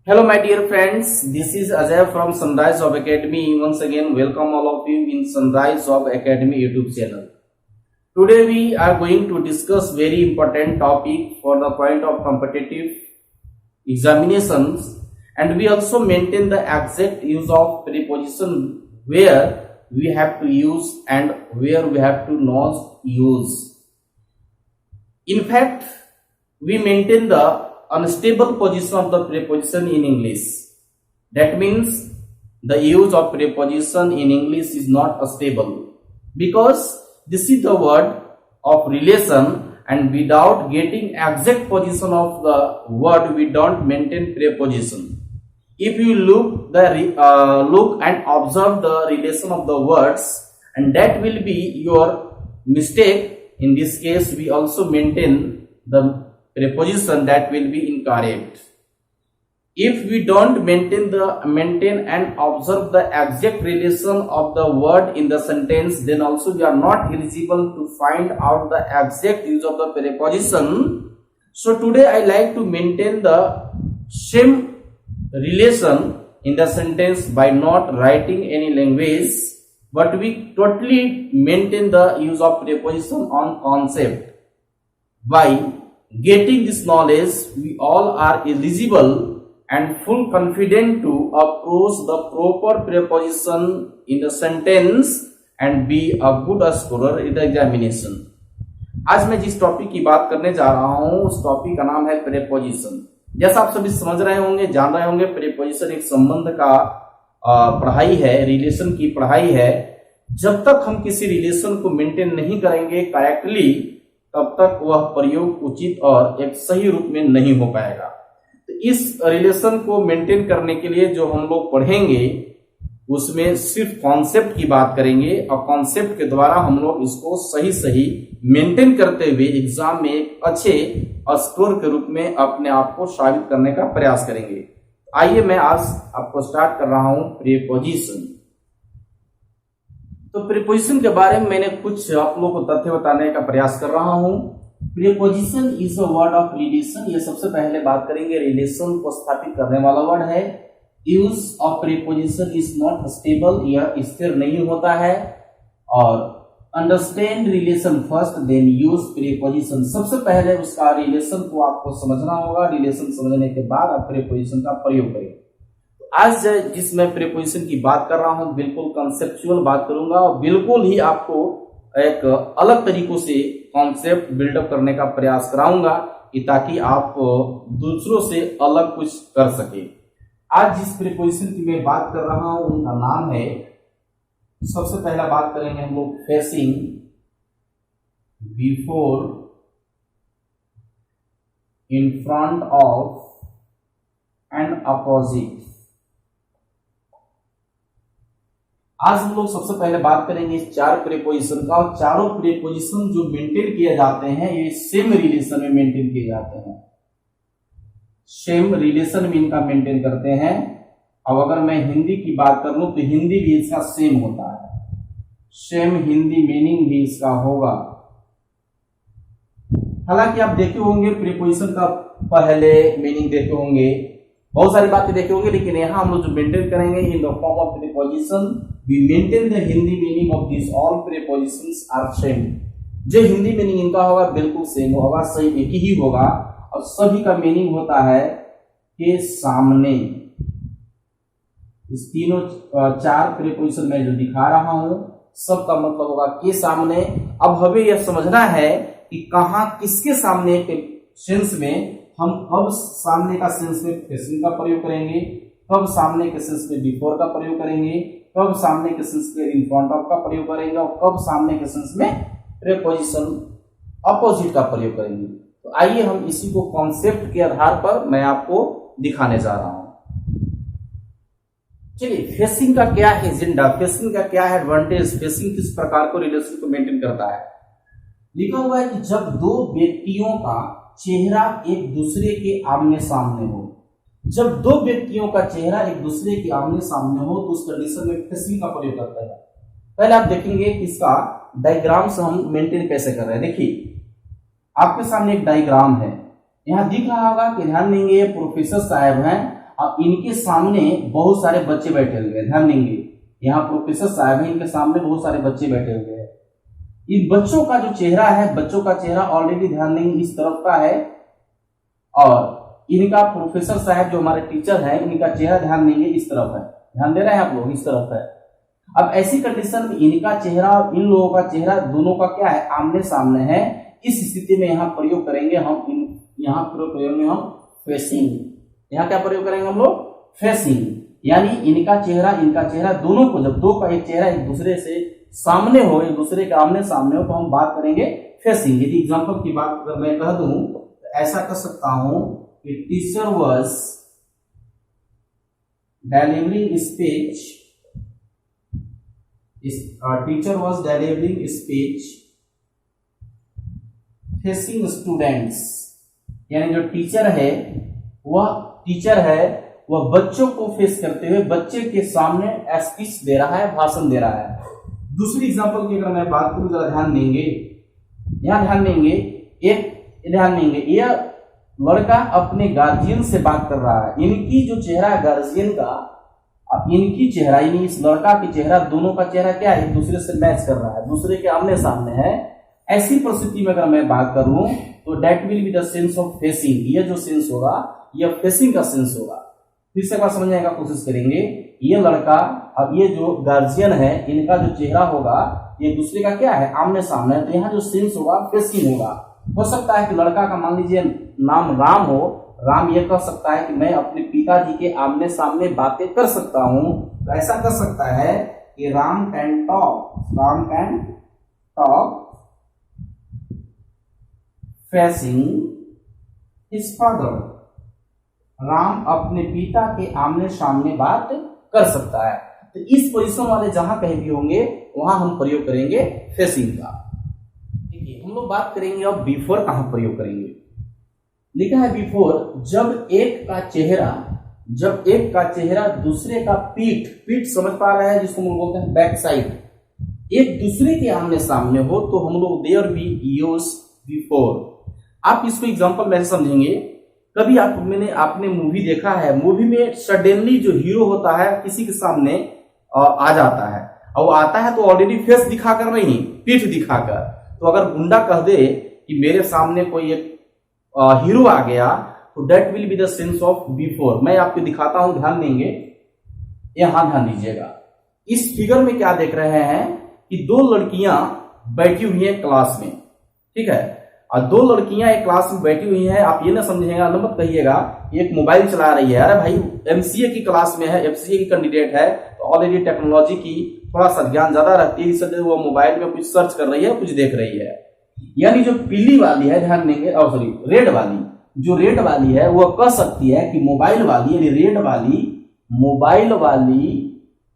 Hello, my dear friends. This is Ajay from Sunrise Job Academy. Once again, welcome all of you in Sunrise Job Academy YouTube channel. Today, we are going to discuss very important topic for the point of competitive examinations, and we also maintain the exact use of preposition where we have to use and where we have to not use. In fact, we maintain the unstable position of the preposition in English. That means the use of preposition in English is not stable because this is the word of relation, and without getting exact position of the word we don't maintain preposition. If you look and observe the relation of the words, and that will be your mistake. In this case, we also maintain the preposition that will be incorrect. If we don't maintain and observe the exact relation of the word in the sentence, then also we are not eligible to find out the exact use of the preposition. So today I like to maintain the same relation in the sentence by not writing any language, but we totally maintain the use of preposition on concept. By getting this knowledge, we all are eligible and full confident to approach the proper preposition in the sentence and be a good scorer in the examination. आज मैं जिस topic की बात करने जा रहा हूं उस टॉपिक का नाम है प्रेपोजिशन। जैसा आप सभी समझ रहे होंगे, जान रहे होंगे, प्रेपोजिशन एक संबंध का पढ़ाई है, रिलेशन की पढ़ाई है। जब तक हम किसी रिलेशन को मेंटेन नहीं करेंगे करेक्टली, तब तक वह प्रयोग उचित और एक सही रूप में नहीं हो पाएगा। तो इस रिलेशन को मेंटेन करने के लिए जो हम लोग पढ़ेंगे उसमें सिर्फ कॉन्सेप्ट की बात करेंगे, और कॉन्सेप्ट के द्वारा हम लोग इसको सही मेंटेन करते हुए एग्जाम में एक अच्छे स्कोर के रूप में अपने आप को साबित करने का प्रयास करेंगे। आइए मैं आज आपको स्टार्ट कर रहा हूं प्रीपोजिशन। तो प्रीपोजिशन के बारे में मैंने कुछ आप लोगों को तथ्य बताने का प्रयास कर रहा हूं। Preposition is a word of relation. ये सबसे पहले बात करेंगे, रिलेशन को स्थापित करने वाला वर्ड है। Use of preposition is not stable, यह स्थिर नहीं होता है। और understand relation first then use preposition. सबसे पहले उसका रिलेशन को आपको समझना होगा, रिलेशन समझने के बाद आप प्रीपोजिशन का प्रयोग करेंगे। आज जिस मैं प्रीपोजिशन की बात कर रहा हूं बिल्कुल कंसेप्चुअल बात करूंगा, और बिल्कुल ही आपको एक अलग तरीकों से कॉन्सेप्ट बिल्डअप करने का प्रयास कराऊंगा ताकि आप दूसरों से अलग कुछ कर सके। आज जिस प्रीपोजिशन की मैं बात कर रहा हूं उनका नाम है, सबसे पहला बात करेंगे हम लोग facing, before, in front of and opposite. आज हम लोग सबसे पहले बात करेंगे इस चार प्रीपोजिशन का, और चारों प्रीपोजिशन जो मेंटेन किए जाते हैं ये सेम रिलेशन में मेंटेन किए जाते हैं, सेम रिलेशन में इनका मेंटेन करते हैं। अब अगर मैं हिंदी की बात कर लूं तो हिंदी भी इसका सेम होता है, सेम हिंदी मीनिंग भी इसका होगा। हालांकि आप देखे होंगे प्रीपोजिशन का पहले मीनिंग देखे होंगे, बहुत सारी बातें देखे होंगे, लेकिन यहाँ हम लोग जो मेंटेन करेंगे in the form of preposition we maintain the Hindi meaning of this all prepositions are same. जो हिंदी मीनिंग इनका होगा बिल्कुल सेम होगा, सही एक ही होगा, और सभी का मीनिंग होता है के सामने। इस तीनों चार प्रीपोजिशन में जो दिखा रहा हूं सबका मतलब होगा के सामने। अब हमें यह समझना है कि कहां किसके सामने के सेंस में हम कब सामने का सेंस में फेसिंग का प्रयोग करेंगे, कब सामने के सेंस में बिफोर का प्रयोग करेंगे, कब सामने के सेंस में इन फ्रंट ऑफ का प्रयोग करेंगे, और कब सामने के सेंस में प्रीपोजिशन अपोजिट का प्रयोग करेंगे। तो आइए हम इसी को कॉन्सेप्ट के आधार पर मैं आपको दिखाने जा रहा हूं। चलिए, फेसिंग का क्या है एजेंडा, फेसिंग का क्या है एडवांटेज, फेसिंग किस प्रकार को रिलेशन को मेंटेन करता है। लिखा हुआ है कि जब दो व्यक्तियों का चेहरा एक दूसरे के आमने सामने हो, जब दो व्यक्तियों का चेहरा एक दूसरे के आमने सामने हो तो उस कंडीशन में फेसिंग का प्रयोग करता है। पहले आप देखेंगे कि इसका डायग्राम से हम मेंटेन कैसे कर रहे हैं। देखिए आपके सामने एक डायग्राम है, यहाँ दिख रहा होगा कि ध्यान देंगे प्रोफेसर साहब हैं और इनके सामने बहुत सारे बच्चे बैठे हुए हैं। ध्यान देंगे, यहाँ प्रोफेसर साहब हैं, इनके सामने बहुत सारे बच्चे बैठे हुए हैं। इन बच्चों का जो चेहरा है, बच्चों का चेहरा ऑलरेडी ध्यान देंगे इस तरफ का है, और इनका प्रोफेसर साहब जो हमारे टीचर हैं, इनका चेहरा ध्यान देंगे इस तरफ है। ध्यान दे रहे हैं आप लोग, इस तरफ है। अब ऐसी कंडीशन में इनका चेहरा और इन लोगों का चेहरा दोनों का क्या है, आमने सामने है। इस स्थिति में यहाँ प्रयोग करेंगे हम यहाँ प्रयोग करेंगे हम फेसिंग। यहाँ क्या प्रयोग करेंगे हम लोग, फेसिंग, यानी इनका चेहरा दोनों को, जब दो का एक चेहरा एक दूसरे से सामने हो, एक दूसरे के आमने सामने हो, तो हम बात करेंगे फेसिंग। यदि एग्जांपल की बात अगर मैं कह दूं तो ऐसा कर सकता हूं कि teacher was delivering speech facing students, यानी जो टीचर है वह बच्चों को फेस करते हुए बच्चे के सामने स्पीच दे रहा है, भाषण दे रहा है। दूसरी एग्जांपल की अगर मैं बात करूं, जरा ध्यान देंगे, यहाँ ध्यान देंगे, यह लड़का अपने गार्जियन से बात कर रहा है। इनकी जो चेहरा है गार्जियन का, इनकी चेहरा यानी इस लड़का की चेहरा, दोनों का चेहरा क्या है, एक दूसरे से मैच कर रहा है, दूसरे के आमने सामने है। ऐसी परिस्थिति में अगर मैं बात करूं तो that will be the sense of facing. ये जो सेंस होगा यह फेसिंग का सेंस होगा। फिर से बात समझने का कोशिश करेंगे। ये लड़का और ये जो गार्जियन है, इनका जो चेहरा होगा ये दूसरे का क्या है, आमने सामने है, तो यहाँ जो सेंस होगा फेसिंग होगा। हो सकता है कि लड़का का मान लीजिए नाम राम हो, राम ये कह सकता है कि मैं अपने पिताजी के आमने सामने बातें कर सकता हूं, तो ऐसा कर सकता है कि Ram can talk facing his father. Ram अपने पिता के आमने सामने बात कर सकता है। तो इस पोजीशन वाले जहां कहीं भी होंगे वहां हम प्रयोग करेंगे फेसिंग का। ठीक है, हम लोग बात करेंगे अब बिफोर कहां प्रयोग करेंगे। लिखा है बिफोर, जब एक का चेहरा दूसरे का पीठ समझ पा रहे हैं, जिसको हम बोलते हैं बैक साइड, एक दूसरे के आमने सामने हो, तो हम लोग देयर बी यूज बिफोर। आप इसको एग्जांपल में समझेंगे। कभी आपने मूवी देखा है, मूवी में सडनली जो हीरो होता है किसी के सामने आ जाता है, और वो आता है तो ऑलरेडी फेस दिखाकर नहीं, पीठ दिखाकर। तो अगर गुंडा कह दे कि मेरे सामने कोई एक हीरो आ गया, तो that will be the sense of before. मैं आपको दिखाता हूं, ध्यान देंगे, यहां ध्यान दीजिएगा। इस फिगर में क्या देख रहे हैं कि दो लड़कियां बैठी हुई हैं क्लास में, ठीक है, और दो लड़कियां एक क्लास में बैठी हुई हैं। आप ये ना समझिएगा, न मत कहिएगा एक मोबाइल चला रही है। अरे भाई एमसीए की क्लास में है, एफसीए की कैंडिडेट है, तो ऑलरेडी टेक्नोलॉजी की थोड़ा सा ज्ञान ज्यादा रखती है, इसलिए वो मोबाइल में कुछ सर्च कर रही है, कुछ देख रही है। यानी जो पीली वाली है, ध्यान देंगे, और सॉरी रेड वाली है, वो कह सकती है कि मोबाइल वाली, यानी रेड वाली, मोबाइल वाली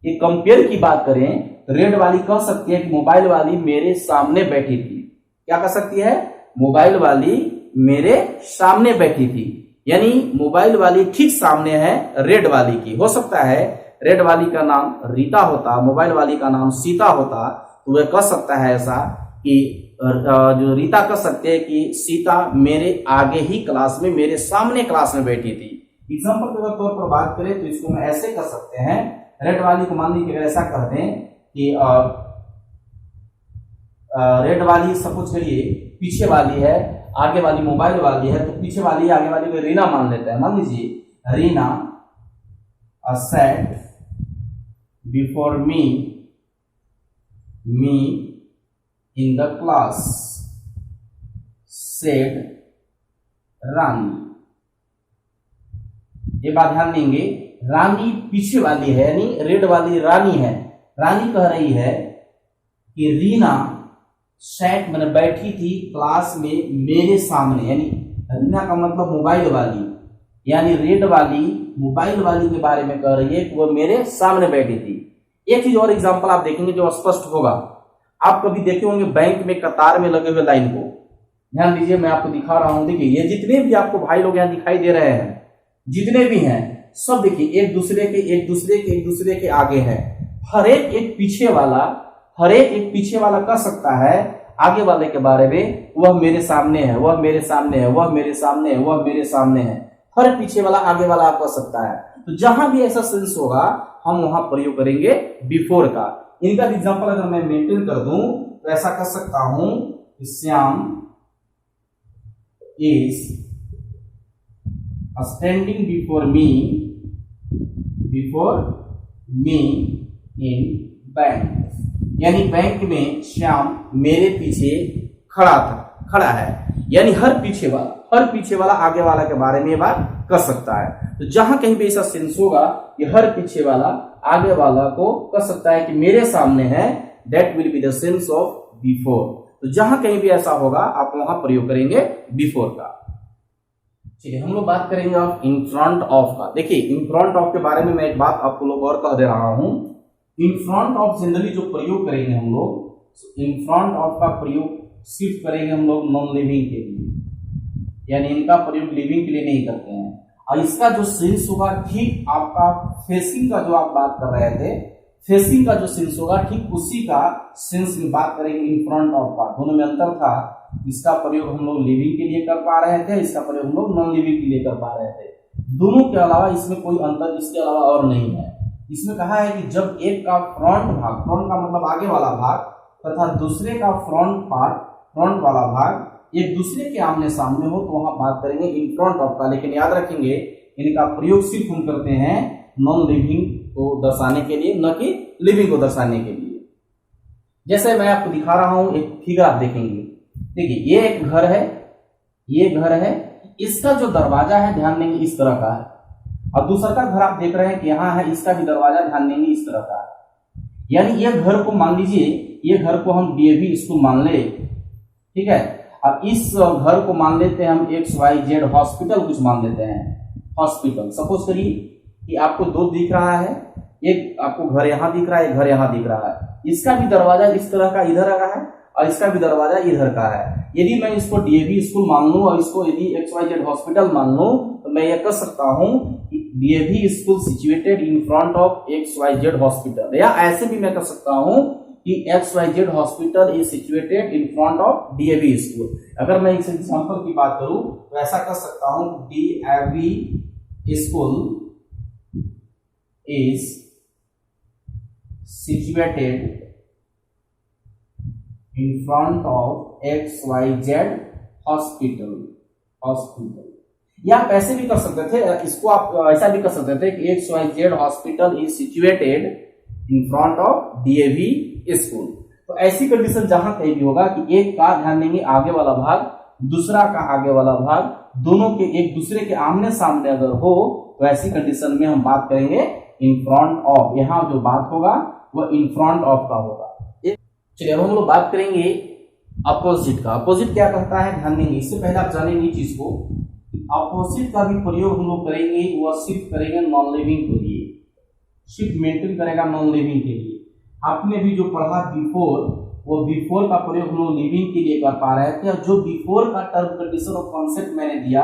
के कंपेयर की बात करें तो रेड वाली कह सकती है कि मोबाइल वाली मेरे सामने बैठी थी। क्या कह सकती है, मोबाइल वाली मेरे सामने बैठी थी, यानी मोबाइल वाली ठीक सामने है रेड वाली की। हो सकता है रेड वाली का नाम रीता होता, मोबाइल वाली का नाम सीता होता, तो वह कह सकता है ऐसा कि जो रीता कह सकते हैं कि सीता मेरे आगे ही क्लास में, मेरे सामने क्लास में बैठी थी। एग्जांपल के तौर पर बात करें तो इसको मैं ऐसे कर सकते हैं, रेड वाली को मान लीजिए ऐसा कर दें कि रेड वाली सपोज करिए पीछे वाली है, आगे वाली मोबाइल वाली है, तो पीछे वाली आगे वाली को रीना मान लेते हैं। मान लीजिए Reena sat before me in the class, said रानी। ये बात ध्यान देंगे, रानी पीछे वाली है, यानी रेड वाली रानी है। रानी कह रही है कि रीना सैट मैंने बैठी थी क्लास में मेरे सामने, यानी रीना का मतलब मोबाइल वाली, यानी रेड वाली मोबाइल वाली के बारे में कह रही है कि वो मेरे सामने बैठी थी। एक चीज और एग्जांपल आप देखेंगे जो स्पष्ट होगा। आप कभी देखे होंगे बैंक में कतार में लगे हुए लाइन को, ध्यान दीजिए, मैं आपको दिखा रहा हूं। देखिए ये जितने भी आपको भाई लोग यहाँ दिखाई दे रहे हैं, जितने भी हैं सब देखिए एक दूसरे के आगे है। हर एक पीछे वाला कह सकता है आगे वाले के बारे में, वह मेरे सामने है, वह मेरे सामने है, वह मेरे सामने है, वह मेरे सामने है। हर पीछे वाला आगे वाला आप कह सकता है। तो जहां भी ऐसा सेंस होगा हम वहां प्रयोग करेंगे बिफोर का। इनका एग्जांपल अगर मैं मेंटेन कर दूं तो ऐसा कर सकता हूं कि Shyam is standing before me in bank, यानी बैंक में श्याम मेरे पीछे खड़ा है, यानी हर पीछे वाला आगे वाला के बारे में बात कर सकता है। तो जहां कहीं भी ऐसा सेंस होगा कि हर पीछे वाला आगे वाला को कह सकता है कि मेरे सामने है, that will be the sense of before. तो जहां कहीं भी ऐसा होगा आप वहां प्रयोग करेंगे बिफोर का। चलिए हम लोग बात करेंगे अब इन फ्रंट ऑफ का। देखिए इन फ्रंट ऑफ के बारे में मैं एक बात आपको लोग और कह दे रहा हूं। इन फ्रंट ऑफ जनरली जो प्रयोग करेंगे हम लोग, इन फ्रंट ऑफ का प्रयोग सिर्फ करेंगे हम लोग नॉन लिविंग के लिए, यानी इनका प्रयोग लिविंग के लिए नहीं करते हैं। और इसका जो सेंस होगा ठीक आपका फेसिंग का जो आप बात कर रहे थे, फेसिंग का जो सेंस होगा ठीक उसी का सेंस में बात करेंगे इन फ्रंट ऑफ का। दोनों में अंतर था, इसका प्रयोग हम लोग लिविंग के लिए कर पा रहे थे, इसका प्रयोग हम लोग नॉन लिविंग के लिए कर पा रहे थे। दोनों के अलावा इसमें कोई अंतर इसके अलावा और नहीं है। इसमें कहा है कि जब एक का फ्रंट भाग, फ्रंट का मतलब आगे वाला भाग, तथा दूसरे का फ्रंट पार्ट, फ्रंट वाला भाग एक दूसरे के आमने सामने हो तो वहां बात करेंगे इन फ्रंट ऑफ का। लेकिन याद रखेंगे इनका प्रयोग सिर्फ हम करते हैं नॉन लिविंग को दर्शाने के लिए, न कि लिविंग को दर्शाने के लिए। जैसे मैं आपको दिखा रहा हूं एक फिगर आप देखेंगे। देखिए ये एक घर है, ये घर है, इसका जो दरवाजा है ध्यान देंगे इस तरह का है, और दूसरा का घर आप देख रहे हैं कि यहाँ है, इसका भी दरवाजा ध्यान देंगे इस तरह का है। यानी ये घर को मान लीजिए, ये घर को हम डीएवी स्कूल मान ले, ठीक है। अब इस घर को मान लेते हैं हम XYZ हॉस्पिटल कुछ मान लेते हैं, हॉस्पिटल। सपोज करिए कि आपको दो दिख रहा है, एक आपको घर यहाँ दिख रहा है, एक घर यहाँ दिख रहा है। इसका भी दरवाजा इस तरह का इधर का है और इसका भी दरवाजा इधर का है। यदि मैं इसको डीएवी स्कूल मान लूं और इसको यदि XYZ हॉस्पिटल मान लूं तो मैं यह कह सकता हूं कि DAV school situated in front of XYZ hospital, या ऐसे भी मैं कह सकता हूं कि XYZ hospital is situated in front of DAV school. अगर मैं इस एग्जांपल की बात करूं तो ऐसा कह सकता हूं DAV school is situated in front of XYZ hospital. या आप ऐसे भी कर सकते थे, इसको आप ऐसा भी कर सकते थे कि XYZ hospital is situated in front of DAV school. तो ऐसी कंडीशन जहां कहीं भी होगा कि एक का ध्यान देंगे आगे वाला भाग, दूसरा का आगे वाला भाग, दोनों के एक दूसरे के आमने सामने अगर हो तो ऐसी कंडीशन में हम बात करेंगे इन फ्रंट ऑफ। यहाँ जो बात होगा वह इन फ्रंट ऑफ का होगा। चलिए अब हम लोग बात करेंगे अपोजिट का। अपोजिट क्या करता है ध्यान देंगे। इससे पहले आप जानेंगे इस चीज को, अपोजिट का भी प्रयोग हम लोग करेंगे, वह सिर्फ करेंगे नॉन लिविंग के लिए, सिर्फ मेंटेन करेगा नॉन लिविंग के लिए। आपने भी जो पढ़ा बिफोर, वो बिफोर का प्रयोग हम लोग लिविंग के लिए कर पा रहे थे, और जो बिफोर का टर्म कंडीशन और कॉन्सेप्ट मैंने दिया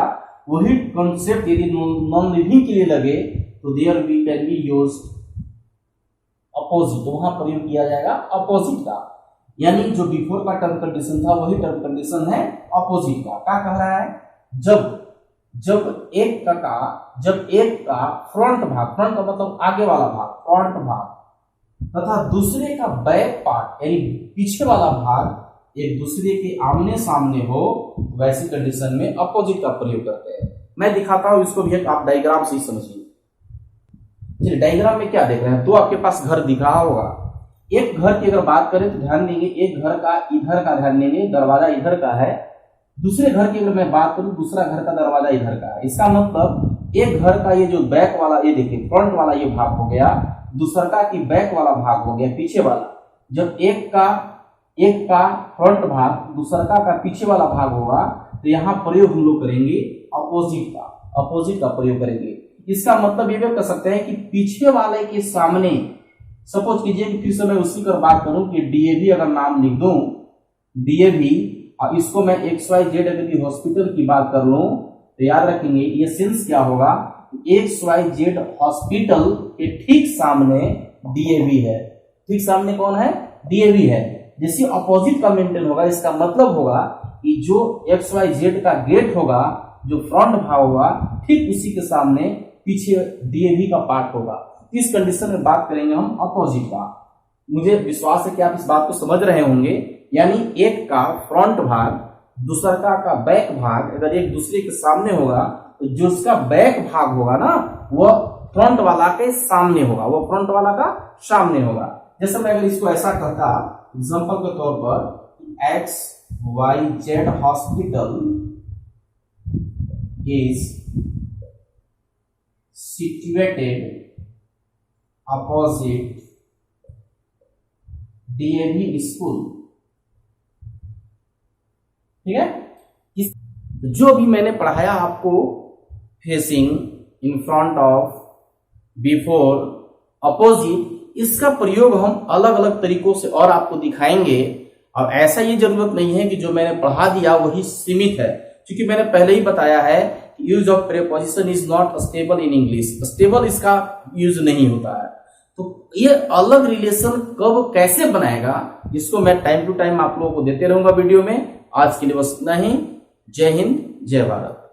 वही कॉन्सेप्ट यदि नॉन लिविंग के लिए लगे तो there we can be used opposite, तो वहां प्रयोग किया जाएगा अपोजिट का। यानी जो बिफोर का टर्म कंडीशन था वही टर्म कंडीशन है अपोजिट का। क्या कह रहा है, जब एक का फ्रंट भाग, फ्रंट का मतलब आगे वाला भाग, फ्रंट भाग, तथा दूसरे का बैक पार्ट यानी पीछे वाला भाग एक दूसरे के आमने सामने हो, वैसी कंडीशन में अपोजिट का प्रयोग करते हैं। मैं दिखाता हूं इसको भी, आप डायग्राम से ही समझिए। चलिए डायग्राम में क्या देख रहे हैं, तो आपके पास घर दिख रहा होगा। एक घर की अगर बात करें तो ध्यान देंगे एक घर का इधर का ध्यान देंगे दरवाजा इधर का है, दूसरे घर की अगर मैं बात करूं दूसरा घर का दरवाजा इधर का है। इसका मतलब एक घर का ये जो बैक वाला, ये देखिए फ्रंट वाला ये भाग हो गया, दूसरा की बैक वाला भाग हो गया पीछे वाला। जब एक का फ्रंट भाग दूसरा का पीछे वाला भाग होगा तो यहाँ प्रयोग हम लोग करेंगे अपोजिट का प्रयोग करेंगे। इसका मतलब ये भी कर सकते हैं कि पीछे वाले के सामने, सपोज कीजिए कि फिर से मैं उसी पर बात करूं कि डीएवी अगर नाम लिख दूं, डीएवी, और इसको मैं XYZ अगर हॉस्पिटल की बात कर लूं तो याद रखेंगे ये सेंस क्या होगा, XYZ हॉस्पिटल के ठीक सामने डीएवी है। ठीक सामने कौन है, डीएवी है। जैसे अपोजिट का मेंटेन होगा, इसका मतलब होगा कि जो XYZ का गेट होगा जो फ्रंट भाग होगा ठीक उसी के सामने पीछे डीएवी का पार्ट होगा। इस कंडीशन में बात करेंगे हम अपोजिट का। मुझे विश्वास है कि आप इस बात को समझ रहे होंगे, यानी एक का फ्रंट भाग दूसरा का बैक भाग अगर एक दूसरे के सामने होगा तो जो उसका बैक भाग होगा ना वह फ्रंट वाला के सामने होगा, वो फ्रंट वाला का सामने होगा। जैसे मैं अगर इसको ऐसा कहता एग्जांपल के तौर पर XYZ hospital is situated opposite DAV school, ठीक है। इस जो भी मैंने पढ़ाया आपको facing, in front of, before, opposite, इसका प्रयोग हम अलग अलग तरीकों से और आपको दिखाएंगे। और ऐसा ये जरूरत नहीं है कि जो मैंने पढ़ा दिया वही सीमित है, क्योंकि मैंने पहले ही बताया है use of preposition is not stable in English, stable इसका यूज नहीं होता है। तो ये अलग रिलेशन कब कैसे बनाएगा इसको मैं टाइम टू टाइम आप लोगों को देते रहूंगा वीडियो में। आज के लिए बस इतना ही। जय हिंद, जय भारत।